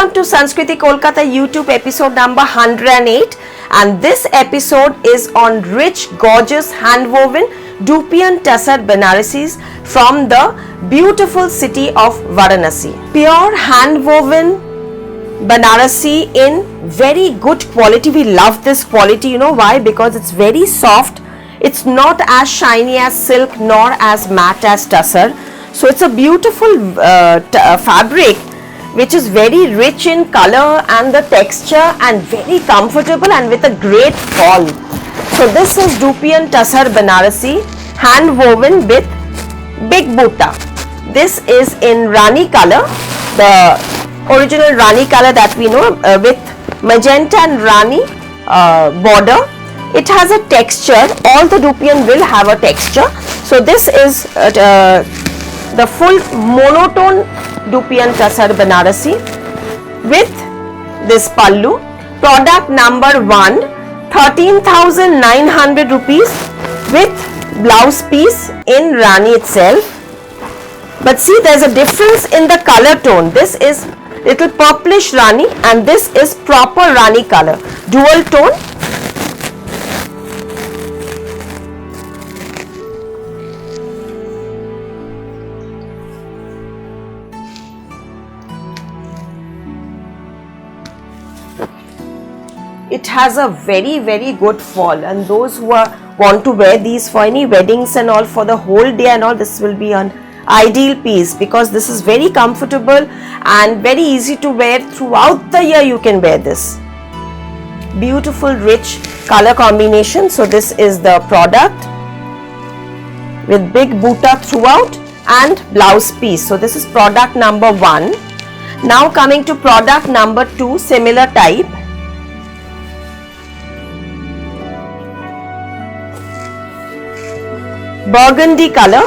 Welcome to Sanskriti Kolkata YouTube episode number 108, and this episode is on rich, gorgeous hand-woven Dupian Tussar Banarasis from the beautiful city of Varanasi. Pure hand-woven Banarasi in very good quality. We love this quality. You know why? Because it's very soft. It's not as shiny as silk nor as matte as tussar. So it's a beautiful fabric which is very rich in color and the texture and very comfortable and with a great fall. So this is Dupian Tussar Banarasi hand woven with big buta. This is in Rani color, the original Rani color that we know, with magenta and Rani border. It has a texture. All the Dupian will have a texture. So this is the full monotone Dupian Tussar Banarasi with this pallu. Product number 1, 13,900 rupees with blouse piece in Rani itself. But see, there's a difference in the color tone. This is little purplish Rani and this is proper Rani color, dual tone. It has a very good fall, and those who want to wear these for any weddings and all, for the whole day and all, this will be an ideal piece because this is very comfortable and very easy to wear throughout the year. You can wear this. Beautiful rich color combination. So this is the product with big buta throughout and blouse piece. So this is product number 1. Now coming to product number 2, similar type. Burgundy color.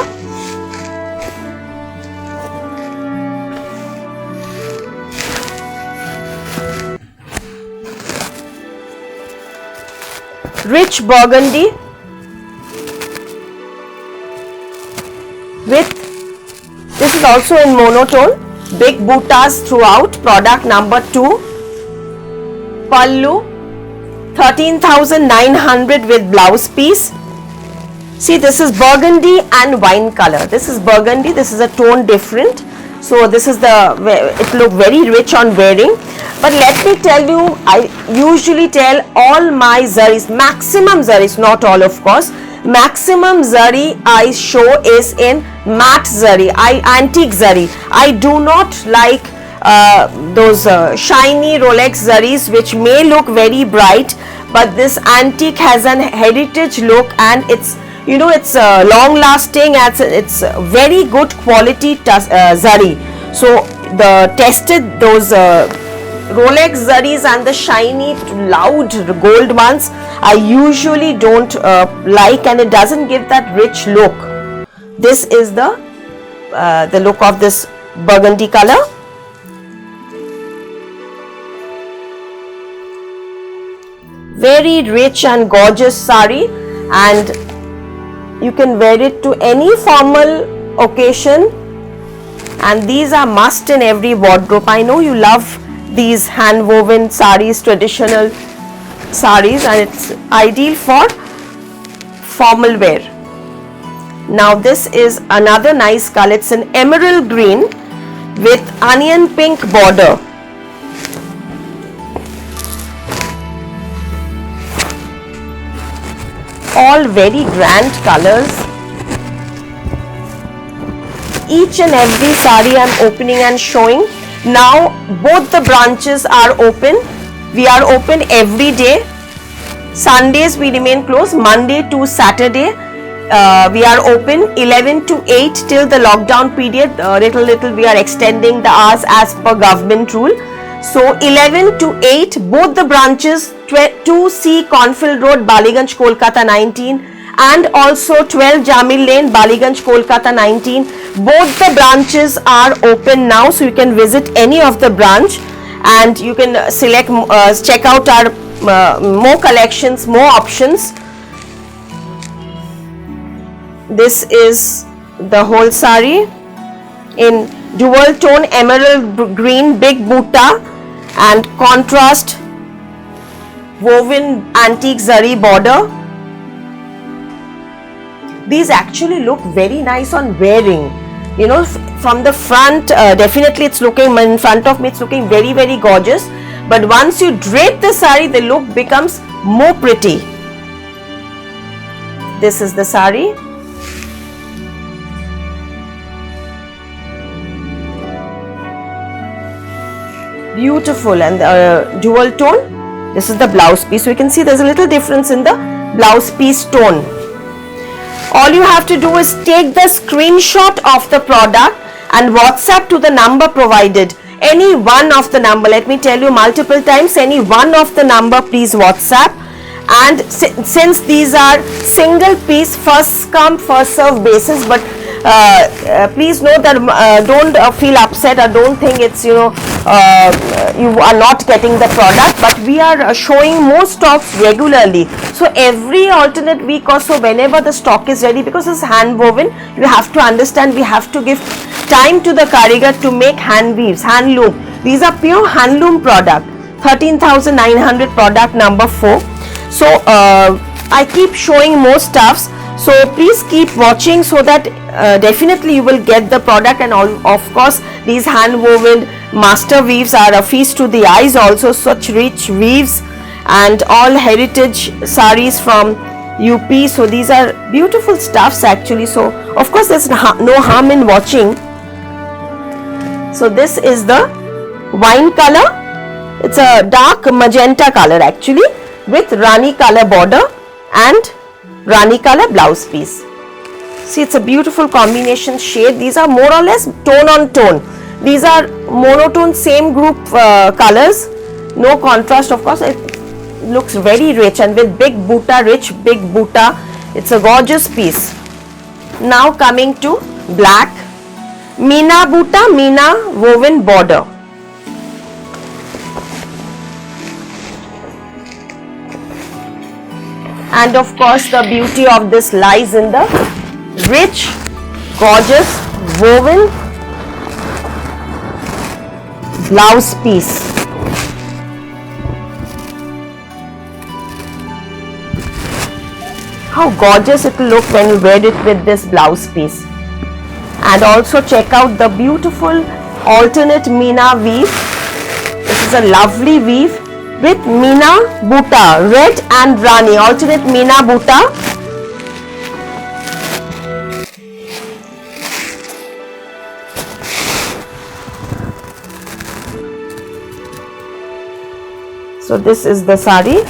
Rich burgundy with, this is also in monotone, big butas throughout. Product number 2, pallu 13,900 with blouse piece. See, this is burgundy and wine color. This is burgundy, this is a tone different. So this is it look very rich on wearing. But let me tell you, I usually tell all my zaris, maximum zaris, not all of course, maximum zari I show is in matte zari, antique zari. I do not like those shiny Rolex zaris which may look very bright, but this antique has an heritage look and it's, you know, it's long lasting and it's very good quality zari. So the tested those Rolex zaris and the shiny loud gold ones I usually don't like, and it doesn't give that rich look. This is the look of this burgundy color. Very rich and gorgeous sari, and you can wear it to any formal occasion, and these are must in every wardrobe. I know you love these hand woven saris, traditional saris, and it's ideal for formal wear. Now this is another nice color. It's an emerald green with onion pink border. All very grand colors. Each and every sari I am opening and showing. Now both the branches are open. We are open every day. Sundays we remain closed. Monday to Saturday we are open 11 to 8 till the lockdown period. Little we are extending the hours as per government rule. So 11 to 8 both the branches, 2C Cornfield Road, Ballygunge, Kolkata 19, and also 12 Jamil Lane, Ballygunge, Kolkata 19. Both the branches are open now, so you can visit any of the branch and you can select, check out our more collections, more options. This is the whole sari in dual tone emerald green, big buta, and contrast woven antique zari border. These actually look very nice on wearing. You know, from the front, definitely it's looking, in front of me it's looking very, very gorgeous. But once you drape the sari, the look becomes more pretty. This is the sari. Beautiful, and dual tone. This is the blouse piece. So you can see there's a little difference in the blouse piece tone. All you have to do is take the screenshot of the product and WhatsApp to the number provided. Any one of the number, let me tell you multiple times, any one of the number please WhatsApp. And since these are single piece, first come first serve basis, but please know that don't feel upset or don't think it's, you are not getting the product, but we are showing more stocks regularly. So every alternate week or so, whenever the stock is ready, because it's hand woven, you have to understand we have to give time to the karigar to make hand weaves, hand loom. These are pure handloom product. 13,900 product number 4. So I keep showing more stuffs. So please keep watching so that definitely you will get the product. And all, of course, these hand woven master weaves are a feast to the eyes also. Such rich weaves and all heritage saris from UP. So these are beautiful stuffs actually. So of course there's no harm in watching. So this is the wine color. It's a dark magenta color actually, with Rani color border and Rani color blouse piece. See, it's a beautiful combination shade. These are more or less tone on tone. These are monotone, same group colors, no contrast. Of course, it looks very rich and with big buta, rich big buta. It's a gorgeous piece. Now coming to black, Meena buta, Meena woven border. And of course the beauty of this lies in the rich, gorgeous woven blouse piece. How gorgeous it will look when you wear it with this blouse piece. And also check out the beautiful alternate Meena weave. This is a lovely weave with Meena buta, red and Rani, alternate Meena buta. So this is the sari.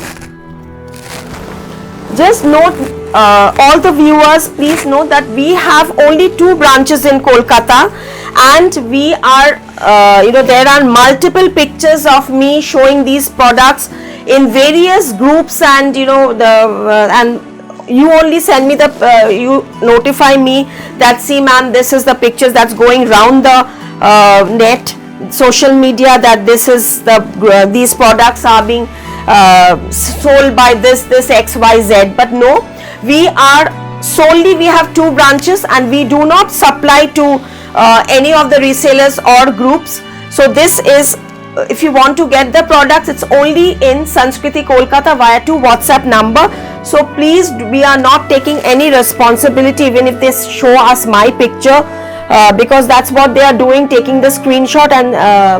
Just note, all the viewers, please note that we have only 2 branches in Kolkata, and we are, there are multiple pictures of me showing these products in various groups, and and you only send me the, you notify me that, see ma'am, this is the pictures that's going round the net, social media, that this is the these products are being sold by this XYZ. But no, we have 2 branches and we do not supply to any of the resellers or groups. So this is, if you want to get the products, it's only in Sanskriti Kolkata via 2 WhatsApp number. So please, we are not taking any responsibility even if they show us my picture, because that's what they are doing, taking the screenshot and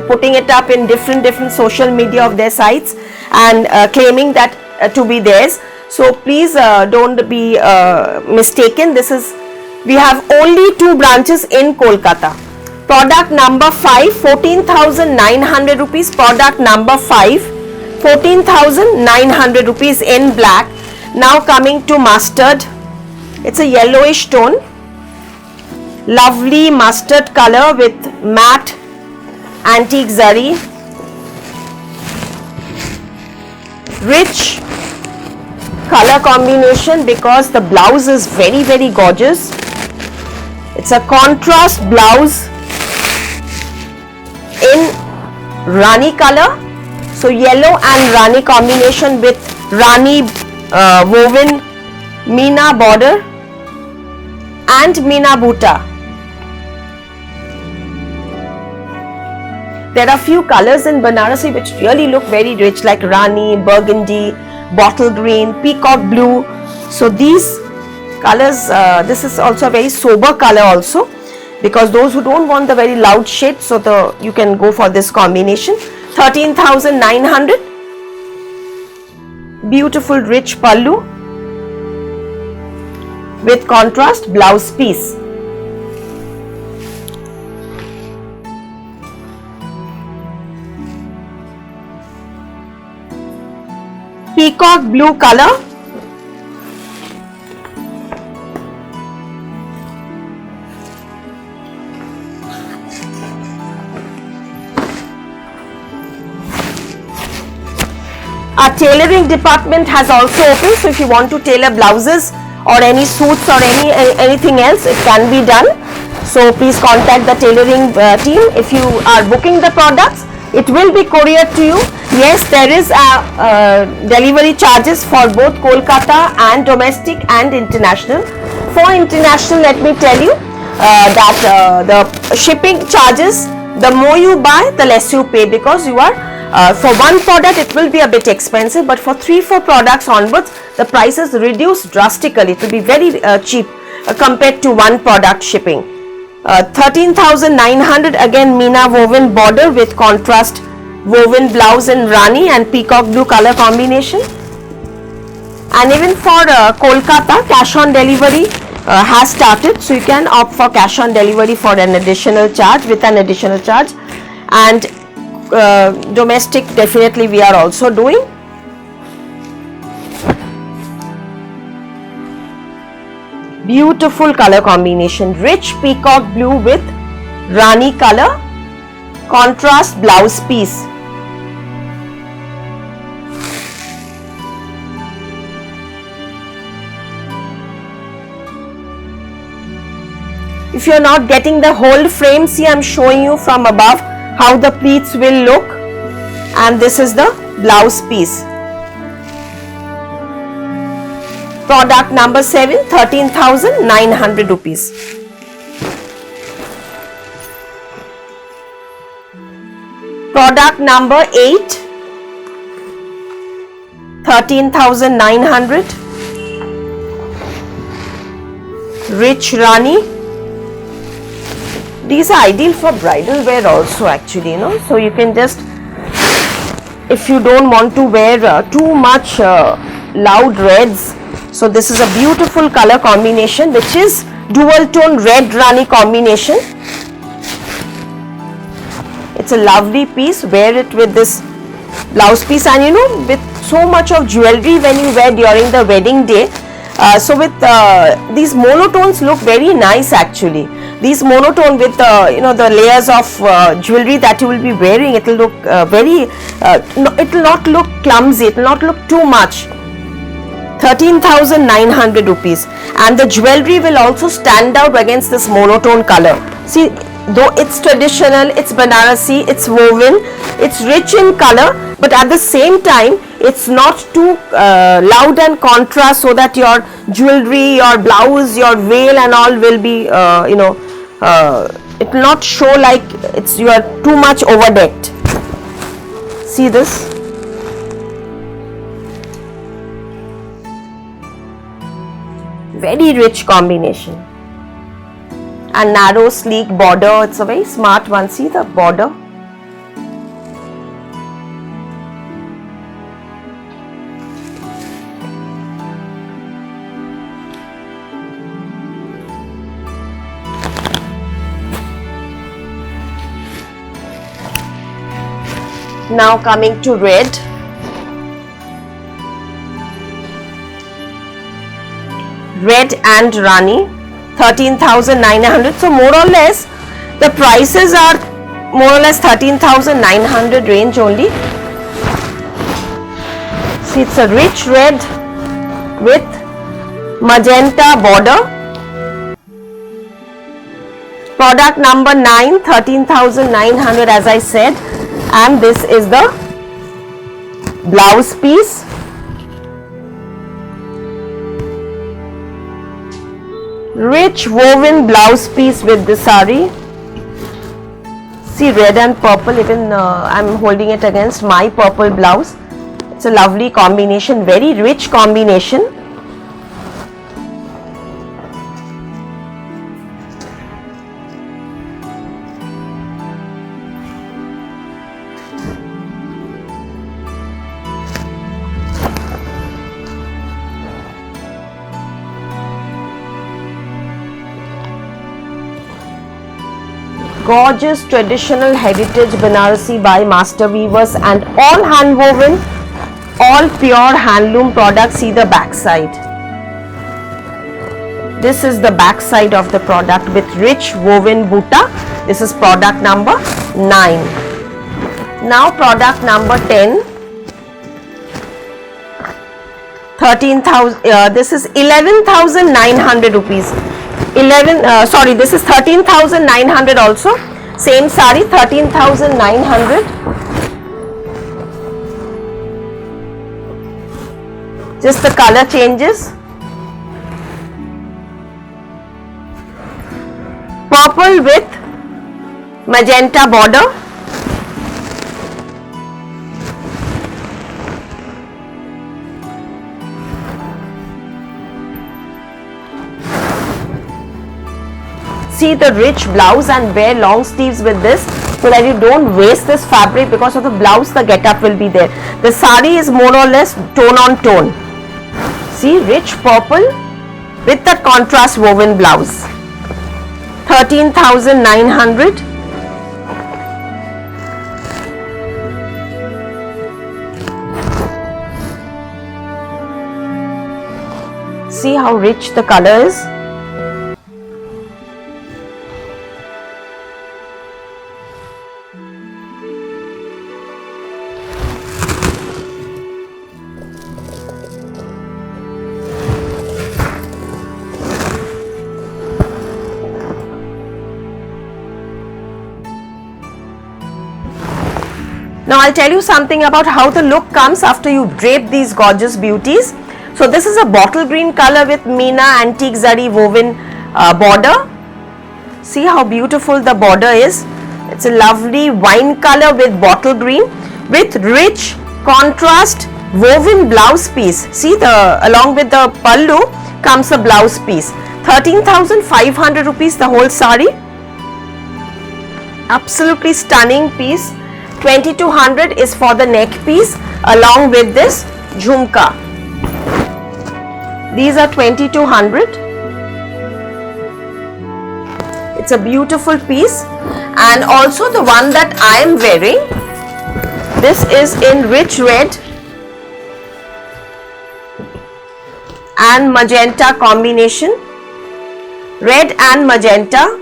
putting it up in different social media of their sites and claiming that to be theirs. So please don't be mistaken. We have only 2 branches in Kolkata. Product number 5, 14,900 rupees. Product number 5, 14,900 rupees in black. Now coming to mustard. It's a yellowish tone. Lovely mustard color with matte antique zari. Rich color combination because the blouse is very gorgeous. It's a contrast blouse in Rani color. So yellow and Rani combination with Rani woven Meena border and Meena buta. There are few colors in Banarasi which really look very rich, like Rani, Burgundy, Bottle Green, Peacock Blue. So these colors, this is also a very sober color also, because those who don't want the very loud shade, so you can go for this combination. 13,900. Beautiful rich pallu with contrast blouse piece. Peacock blue color. Our tailoring department has also opened, so if you want to tailor blouses or any suits or anything else, it can be done. So please contact the tailoring team. If you are booking the products, it will be couriered to you. Yes, there is delivery charges for both Kolkata and domestic and international. For international, let me tell you that the shipping charges, the more you buy, the less you pay, because you are for one product it will be a bit expensive, but for 3-4 products onwards the price is reduced drastically. It will be very cheap compared to one product shipping. 13,900, again Meena woven border with contrast woven blouse in Rani and peacock blue color combination. And even for Kolkata, cash on delivery has started, so you can opt for cash on delivery for an additional charge, with an additional charge. And domestic definitely we are also doing. Beautiful color combination, rich peacock blue with Rani color, contrast blouse piece. If you are not getting the whole frame, see, I am showing you from above how the pleats will look, and this is the blouse piece. Product number 7, 13,900 rupees. Product number 8, 13,900. Rich Rani. These are ideal for bridal wear also, actually, so you can just, if you don't want to wear too much loud reds, so this is a beautiful color combination, which is dual tone red Rani combination. It's a lovely piece. Wear it with this blouse piece, and with so much of jewelry when you wear during the wedding day. So with these monotones look very nice, actually. These monotone with the layers of jewelry that you will be wearing, it will look it will not look clumsy, it will not look too much. 13,900 rupees, and the jewelry will also stand out against this monotone color. See, though it's traditional, it's Banarasi, it's woven, it's rich in color, but at the same time it's not too loud and contrast, so that your jewelry, your blouse, your veil and all will be it will not show like you are too much overdecked. See this? Very rich combination, and narrow sleek border. It's a very smart one. See the border. Now coming to red. Red and Rani, 13,900. So more or less the prices are more or less 13,900 range only. See, it's a rich red with magenta border. Product number 9, 13,900 as I said, and this is the blouse piece. Rich woven blouse piece with the sari. See, red and purple, even I'm holding it against my purple blouse. It's a lovely combination, very rich combination. Gorgeous traditional heritage Banarasi by master weavers and all hand woven, all pure handloom products. See the back side. This is the back side of the product with rich woven buta. This is product number 9. Now product number 10. 13,000. This is 11,900 rupees. This is 13,900 also. Same sari, 13,900. Just the color changes. Purple with magenta border. See the rich blouse and wear long sleeves with this so that you don't waste this fabric. Because of the blouse, the get up will be there. The sari is more or less tone on tone. See, rich purple with that contrast woven blouse. 13,900. See how rich the color is. Now I'll tell you something about how the look comes after you drape these gorgeous beauties. So this is a bottle green color with Meena antique zari woven border. See how beautiful the border is. It's a lovely wine color with bottle green with rich contrast woven blouse piece. See, along with the pallu comes a blouse piece. 13,500 rupees the whole sari. Absolutely stunning piece. 2,200 is for the neck piece along with this jhumka. These are 2,200. It's a beautiful piece. And also the one that I am wearing, this is in rich red and magenta combination. Red and magenta.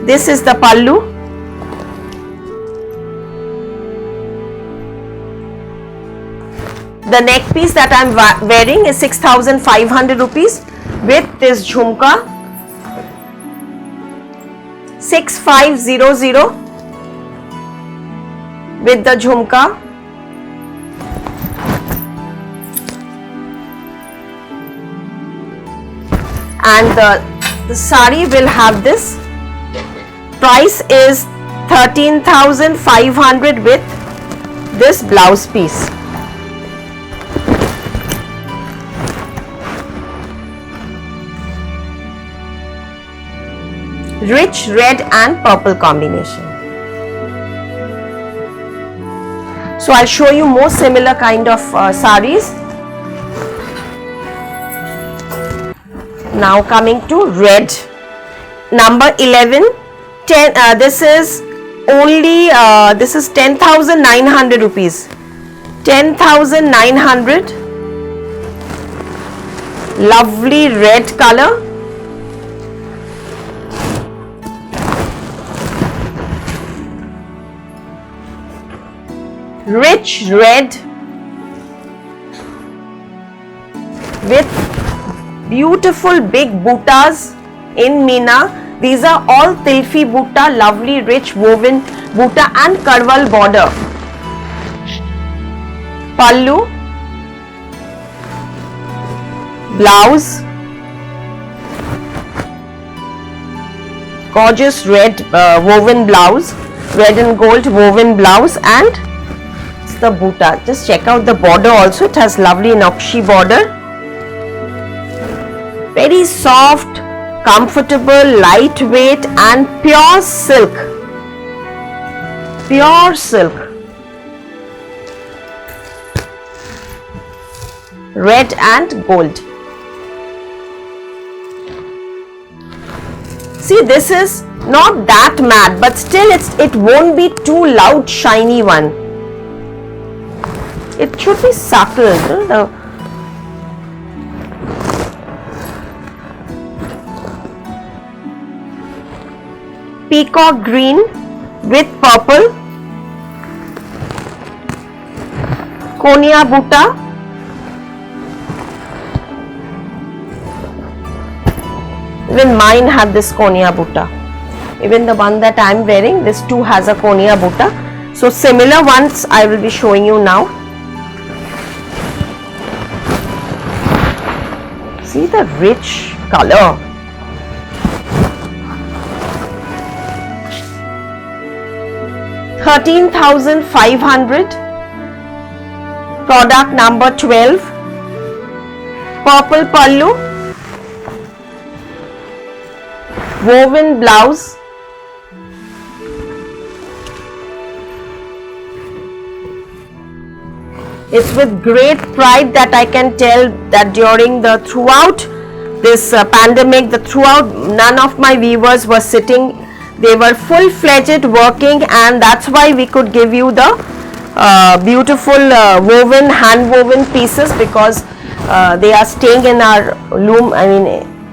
This is the pallu. The neck piece that I am wearing is 6,500 rupees with this jhumka. 6,500 with the jhumka. And the sari will have this. Price is 13,500 with this blouse piece. Rich red and purple combination. So I'll show you more similar kind of saris. Now coming to red, number 11, 10. This is only this is 10,900 rupees. 10,900. Lovely red color. Rich red with beautiful big buttas in Meena. These are all Tilfi butta, lovely rich woven butta and karwal border. Pallu, blouse, gorgeous red woven blouse, red and gold woven blouse, and it's the buta. Just check out the border also. It has lovely Naqshi border. Very soft, comfortable, lightweight, and pure silk. Pure silk. Red and gold. See, this is not that matte, but still it won't be too loud shiny one. It should be subtle. Peacock green with purple. Konia buta. Even mine had this Konia buta. Even the one that I am wearing, this too has a Konia buta. So similar ones I will be showing you now. See the rich color. $13,500. Product number 12. Purple pallu. Woven blouse. It's with great pride that I can tell that during the throughout this pandemic, none of my weavers were sitting. They were full-fledged working, and that's why we could give you the beautiful woven, hand-woven pieces, because they are staying in our loom,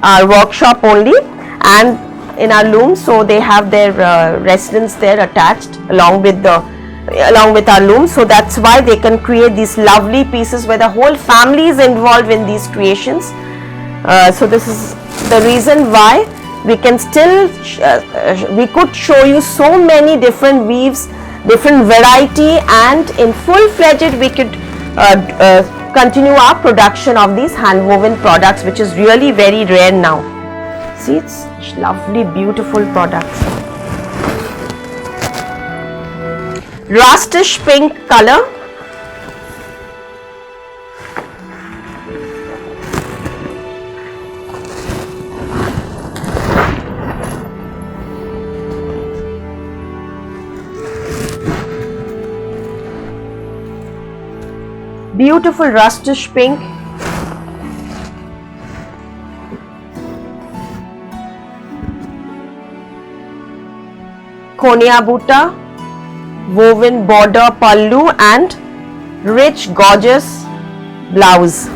our workshop only, and in our loom, so they have their residence there attached along with our loom. So that's why they can create these lovely pieces where the whole family is involved in these creations. So this is the reason why we can still we could show you so many different weaves, different variety, and in full-fledged we could continue our production of these hand woven products, which is really very rare now. See, it's lovely, beautiful products. Rustish pink color. Beautiful rustish pink. Konia buta, woven border pallu, and rich gorgeous blouse.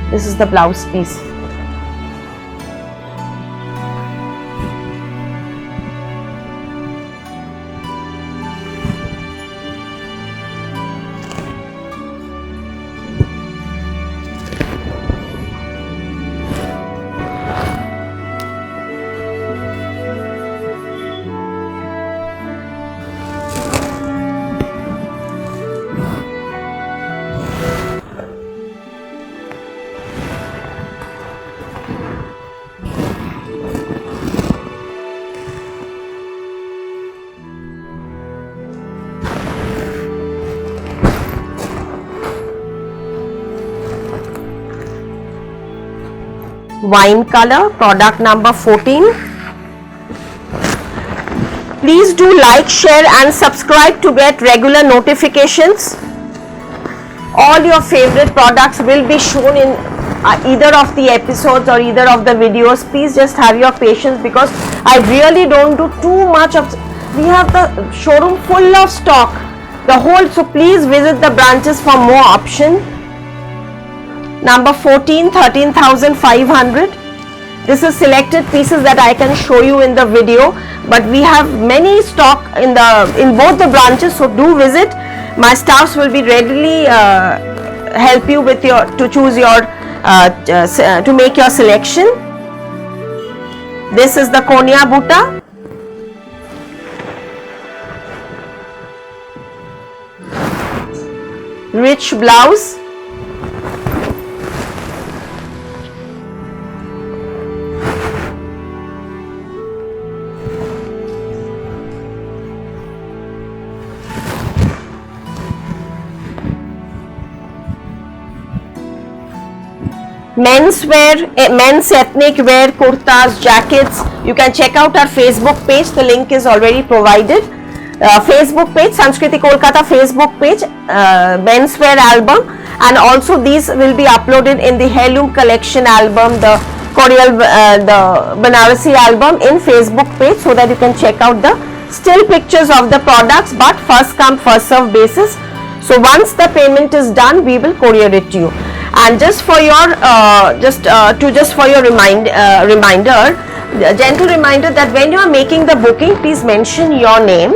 This is the blouse piece. Wine color, product number 14. Please do like, share and subscribe to get regular notifications. All your favorite products will be shown in either of the episodes or either of the videos. Please just have your patience, because I really don't do too much of. We have the showroom full of stock, the whole, so please visit the branches for more option. Number 14, 13,500. This is selected pieces that I can show you in the video, but we have many stock in both the branches, so do visit. My staffs will be readily help you with to choose your to make your selection. This is the Konia buta. Rich blouse. menswear, men's ethnic wear, kurtas, jackets. You can check out our Facebook page. The link is already provided. Facebook page, Sanskriti Kolkata Facebook page, menswear album, and also these will be uploaded in the heirloom collection album, the Korial, the Banarasi album in Facebook page, so that you can check out the still pictures of the products, but first come first serve basis. So once the payment is done, we will courier it to you. And just for your reminder, gentle reminder that when you are making the booking, please mention your name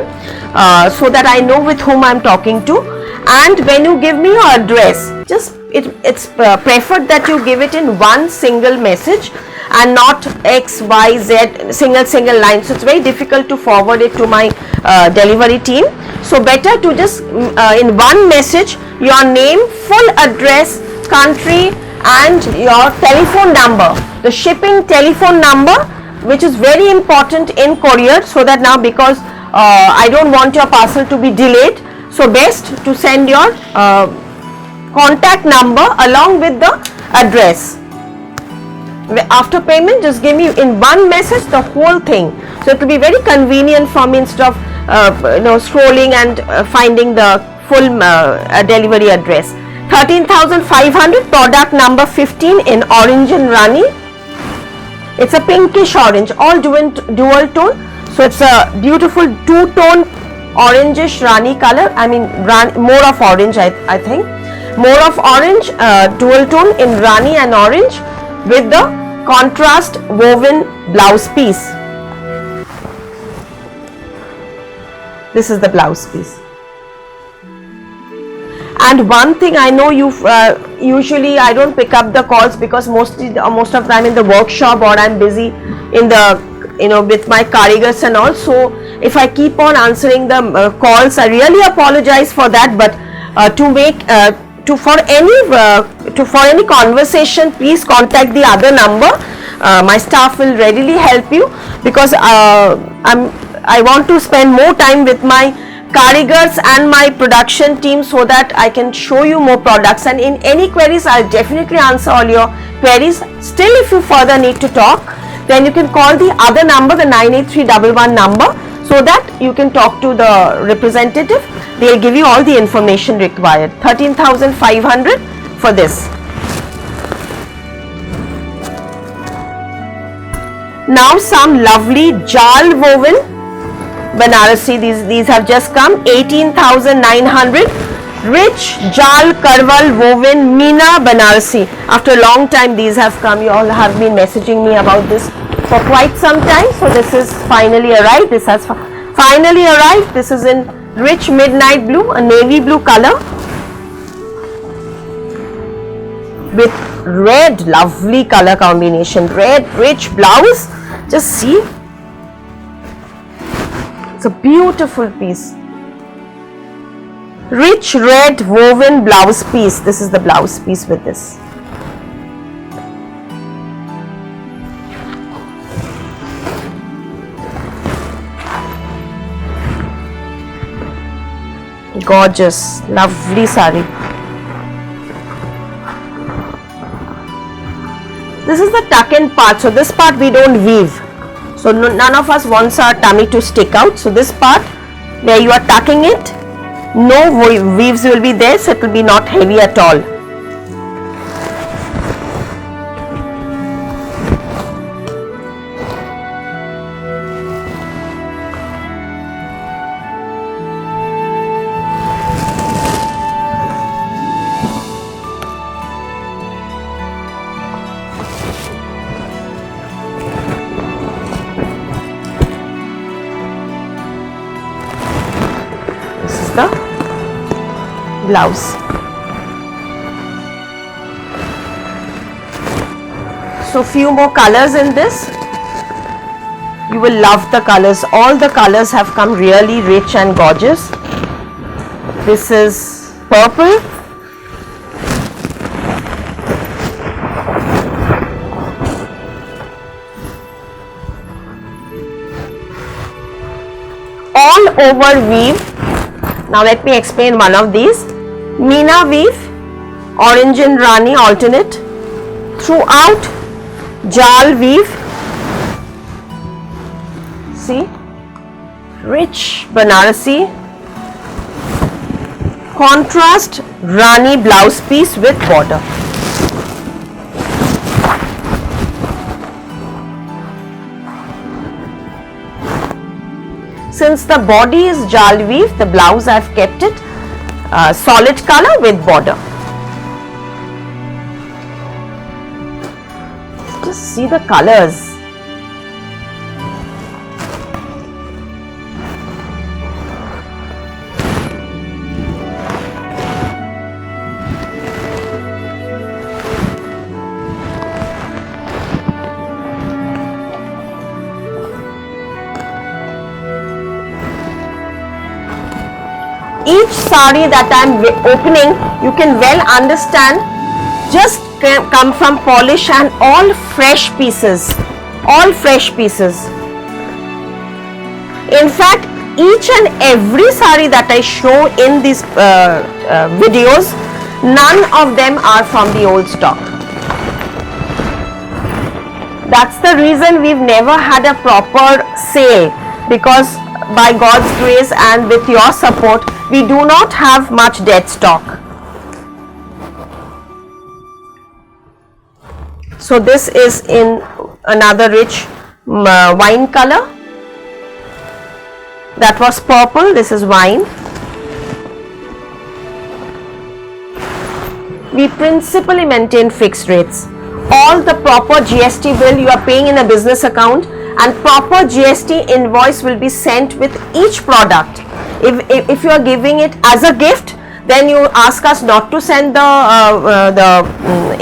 so that I know with whom I am talking to. And when you give me your address, just it's preferred that you give it in one single message and not X, Y, Z single line. So it's very difficult to forward it to my delivery team. So better to just in one message your name, full address, country, and your telephone number, the shipping telephone number, which is very important in courier, so that now, because I don't want your parcel to be delayed, so best to send your contact number along with the address. After payment, just give me in one message the whole thing, so it will be very convenient for me instead of scrolling and finding the full delivery address. 13,500, product number 15 in orange and Rani. It's a pinkish orange, all dual tone. So it's a beautiful two-tone orangish Rani color. I mean more of orange, I think. More of orange, dual tone in Rani and orange with the contrast woven blouse piece. This is the blouse piece. And one thing I know, you usually I don't pick up the calls because most of the time in the workshop, or I'm busy in the with my karigars and all. So if I keep on answering the calls, I really apologize for that. But for any conversation, please contact the other number. My staff will readily help you, because I want to spend more time with my karigars and my production team, so that I can show you more products. And in any queries, I'll definitely answer all your queries. Still, if you further need to talk, then you can call the other number, the 98311 number, so that you can talk to the representative. They'll give you all the information required. 13,500 for this. Now some lovely jal woven Banarasi, these have just come, 18,900, rich jal karwal woven Meena Banarasi. After a long time these have come. You all have been messaging me about this for quite some time. So this is finally arrived. This has finally arrived. This is in rich midnight blue, a navy blue color with red, lovely color combination, red rich blouse. Just see. It's a beautiful piece. Rich red woven blouse piece. This is the blouse piece with this. Gorgeous, lovely sari. This is the tuck-in part. So this part we don't weave. So none of us wants our tummy to stick out. So this part where you are tucking it, no weaves will be there, so it will be not heavy at all. Blouse. So few more colors in this. You will love the colors. All the colors have come really rich and gorgeous. This is purple. All over weave. Now let me explain one of these. Meena weave, orange and Rani alternate. throughout jal weave. See, rich Banarasi contrast Rani blouse piece with border. Since the body is jal weave, the blouse I have kept it solid color with border. Just see the colors. Each sari that I am opening, you can well understand, just come from polish and all fresh pieces, all fresh pieces. In fact, each and every sari that I show in these videos, none of them are from the old stock. That's the reason we've never had a proper sale, because by God's grace and with your support, we do not have much dead stock. So this is in another rich wine color. That was purple, this is wine. We principally maintain fixed rates. All the proper GST bill you are paying in a business account, and proper GST invoice will be sent with each product. If you are giving it as a gift, then you ask us not to send the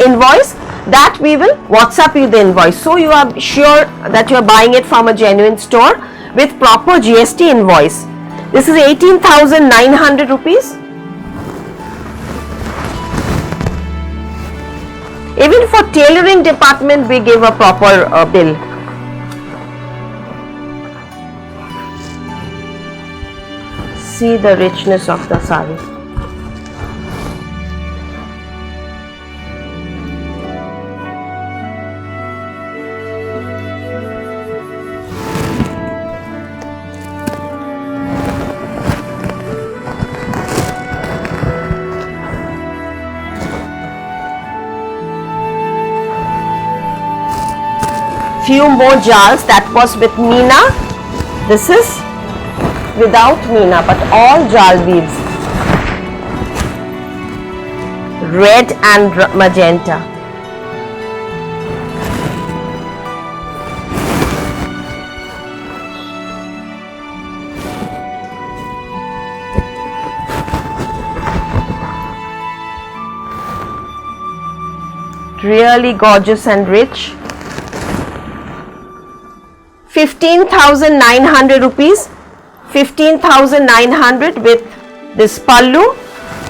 invoice, that we will WhatsApp you the invoice. So you are sure that you are buying it from a genuine store with proper GST invoice. This is 18,900 rupees. Even for tailoring department, we give a proper bill. See the richness of the sari. Few more jars, that was with Meena. This is without Meena, but all jal weaves. Red and magenta. Really gorgeous and rich. 15,900 rupees. 15,900 with this pallu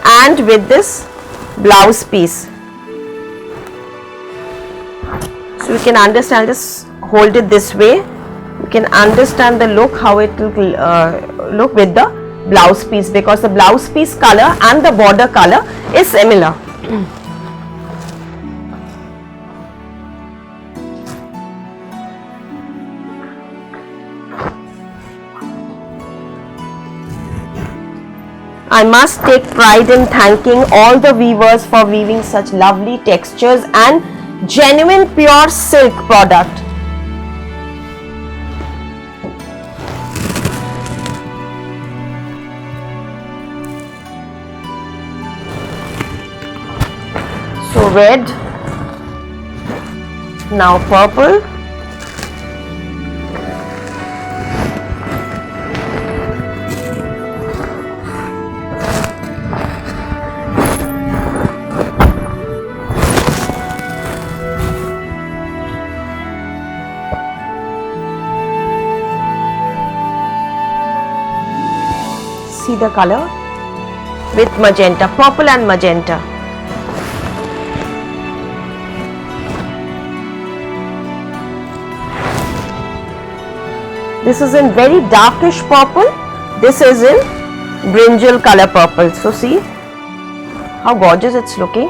and with this blouse piece. So you can understand, just hold it this way. You can understand the look, how it will look with the blouse piece, because the blouse piece color and the border color is similar. I must take pride in thanking all the weavers for weaving such lovely textures and genuine pure silk product. So red, now purple. See the color with magenta, purple and magenta. This is in very darkish purple. This is in brinjal color purple. So see how gorgeous it's looking.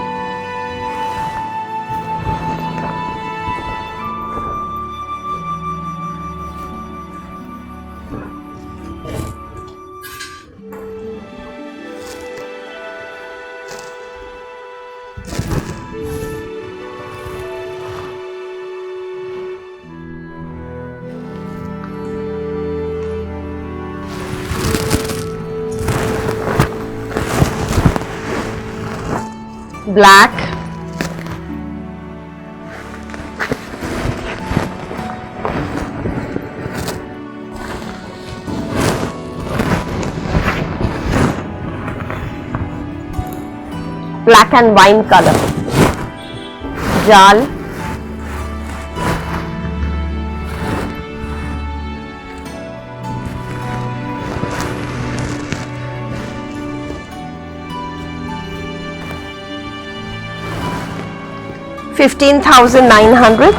black, black and wine color, jal, $15,900.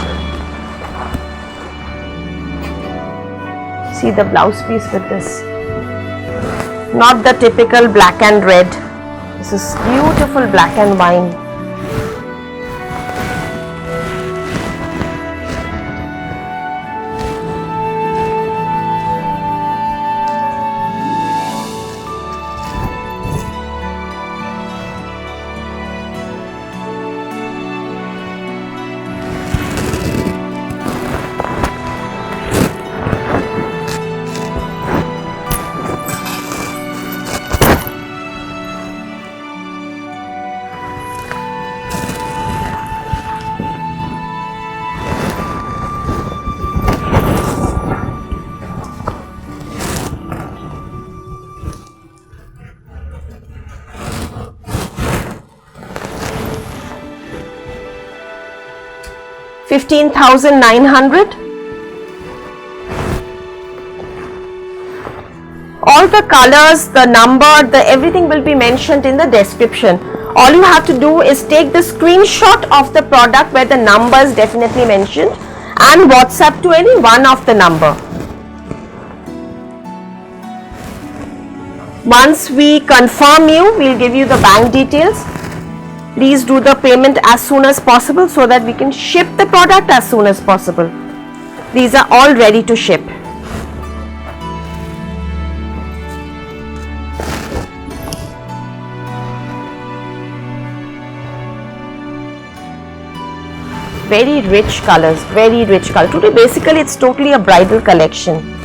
See the blouse piece with this. Not the typical black and red. This is beautiful black and wine. $15,900. All the colors, the number, everything will be mentioned in the description. All you have to do is take the screenshot of the product where the number is definitely mentioned and WhatsApp to any one of the number. Once we confirm you, we'll give you the bank details. Please do the payment as soon as possible so that we can ship the product as soon as possible. These are all ready to ship. Very rich colors, very rich color. Today basically it's totally a bridal collection.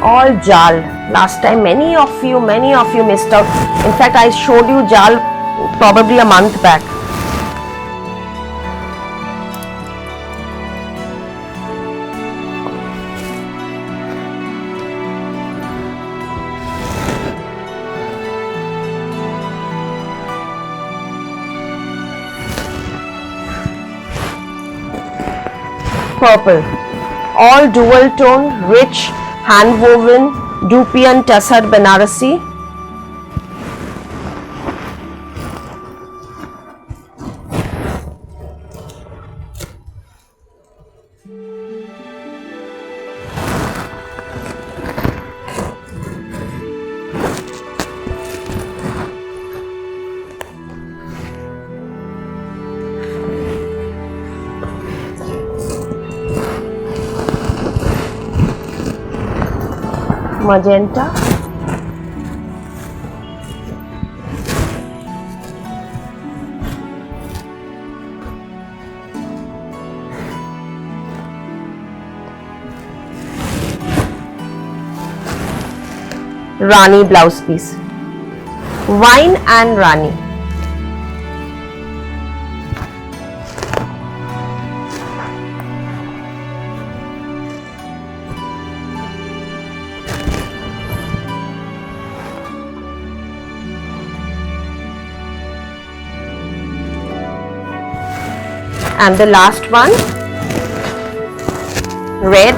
All jal. Last time many of you missed out. In fact, I showed you jal probably a month back. Purple. All dual tone, rich, hand woven, Dupian Tussar Banarasi. Magenta, Rani blouse piece, wine and Rani. And the last one, red,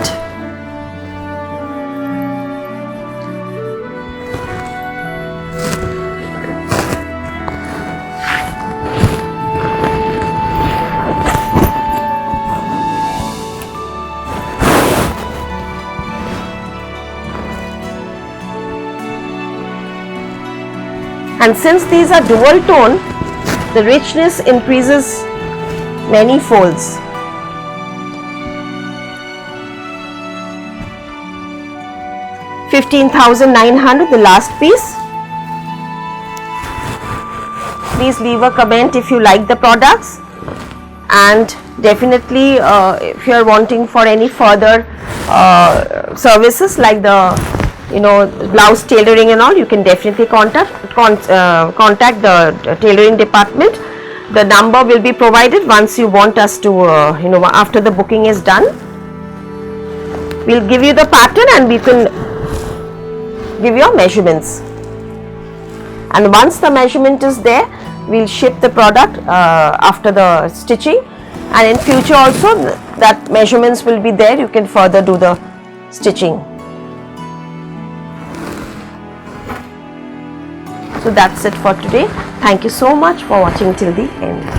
and since these are dual tone, the richness increases many folds. $15,900, the last piece. please leave a comment if you like the products, and definitely if you are wanting for any further services like the blouse tailoring and all, you can definitely contact the tailoring department. The number will be provided once you want us to after the booking is done. We'll give you the pattern and we can give your measurements, and once the measurement is there, we'll ship the product after the stitching, and in future also that measurements will be there. You can further do the stitching. So that's it for today. Thank you so much for watching till the end.